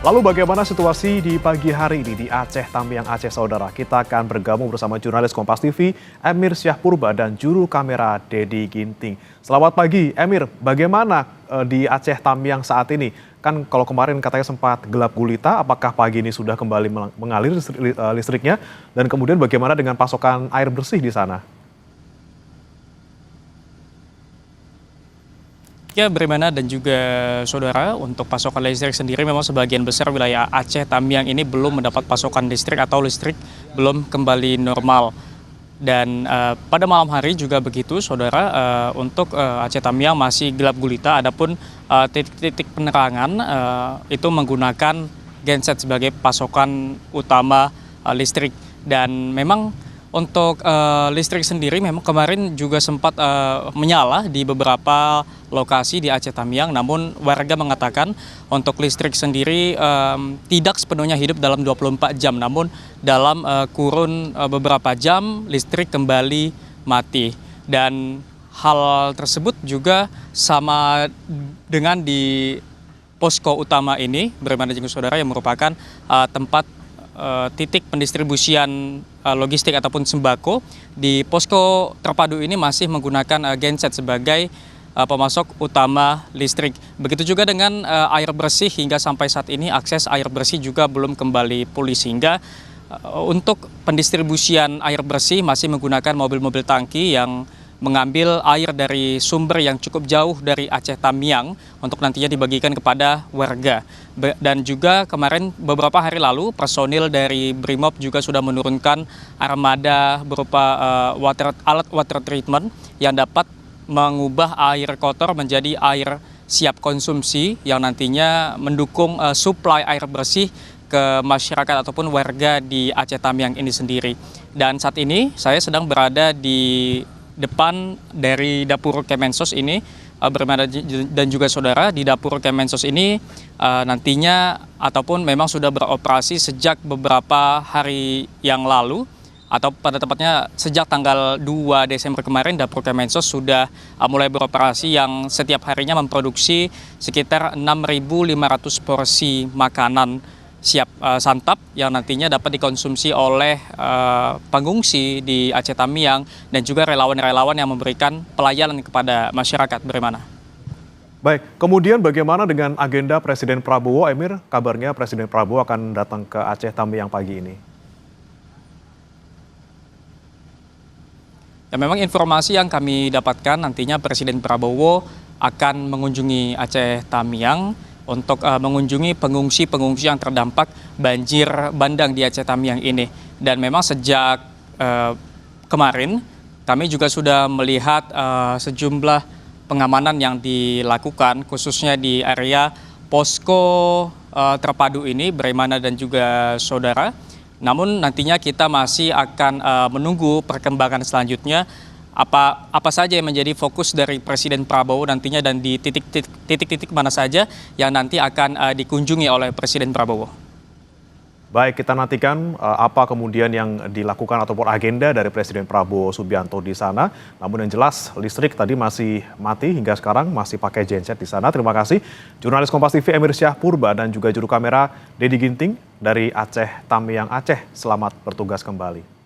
Lalu bagaimana situasi di pagi hari ini di Aceh Tamiang Aceh saudara? Kita akan bergabung bersama jurnalis Kompas TV Emir Syahpurba dan juru kamera Dedi Ginting. Selamat pagi Emir, bagaimana di Aceh Tamiang saat ini? Kan kalau kemarin katanya sempat gelap gulita, apakah pagi ini sudah kembali mengalir listriknya? Dan kemudian bagaimana dengan pasokan air bersih di sana? Ya, Brimana dan juga saudara, untuk pasokan listrik sendiri memang sebagian besar wilayah Aceh Tamiang ini belum mendapat pasokan listrik atau listrik belum kembali normal. Dan pada malam hari juga begitu saudara, untuk Aceh Tamiang masih gelap gulita, adapun titik-titik penerangan itu menggunakan genset sebagai pasokan utama listrik. Dan memang untuk listrik sendiri memang kemarin juga sempat menyala di beberapa lokasi di Aceh Tamiang, namun warga mengatakan untuk listrik sendiri tidak sepenuhnya hidup dalam 24 jam, namun dalam kurun beberapa jam listrik kembali mati. Dan hal tersebut juga sama dengan di posko utama ini, Brimana dan saudara, yang merupakan tempat titik pendistribusian logistik ataupun sembako. Di posko terpadu ini masih menggunakan genset sebagai pemasok utama listrik. Begitu juga dengan air bersih, hingga sampai saat ini akses air bersih juga belum kembali pulih, sehingga untuk pendistribusian air bersih masih menggunakan mobil-mobil tangki yang mengambil air dari sumber yang cukup jauh dari Aceh Tamiang untuk nantinya dibagikan kepada warga. Dan juga kemarin beberapa hari lalu personil dari Brimob juga sudah menurunkan armada berupa alat water treatment yang dapat mengubah air kotor menjadi air siap konsumsi, yang nantinya mendukung suplai air bersih ke masyarakat ataupun warga di Aceh Tamiang ini sendiri. Dan saat ini saya sedang berada di depan dari dapur Kemensos ini, Brimana dan juga saudara. Di dapur Kemensos ini nantinya ataupun memang sudah beroperasi sejak beberapa hari yang lalu, atau pada tepatnya sejak tanggal 2 Desember kemarin dapur Kemensos sudah mulai beroperasi, yang setiap harinya memproduksi sekitar 6.500 porsi makanan siap santap yang nantinya dapat dikonsumsi oleh pengungsi di Aceh Tamiang dan juga relawan-relawan yang memberikan pelayanan kepada masyarakat. Bagaimana? Baik, kemudian bagaimana dengan agenda Presiden Prabowo, Emir? Kabarnya Presiden Prabowo akan datang ke Aceh Tamiang pagi ini. Ya, memang informasi yang kami dapatkan nantinya Presiden Prabowo akan mengunjungi Aceh Tamiang untuk mengunjungi pengungsi-pengungsi yang terdampak banjir bandang di Aceh Tamiang ini. Dan memang sejak kemarin kami juga sudah melihat sejumlah pengamanan yang dilakukan, khususnya di area posko terpadu ini, Brimana dan juga saudara. Namun nantinya kita masih akan menunggu perkembangan selanjutnya, apa saja yang menjadi fokus dari Presiden Prabowo nantinya, dan di titik-titik mana saja yang nanti akan dikunjungi oleh Presiden Prabowo. Baik, kita nantikan apa kemudian yang dilakukan ataupun agenda dari Presiden Prabowo Subianto di sana. Namun yang jelas listrik tadi masih mati hingga sekarang, masih pakai genset di sana. Terima kasih jurnalis Kompas TV Emir Syahpurba dan juga juru kamera Dedi Ginting dari Aceh Tamiang Aceh. Selamat bertugas kembali.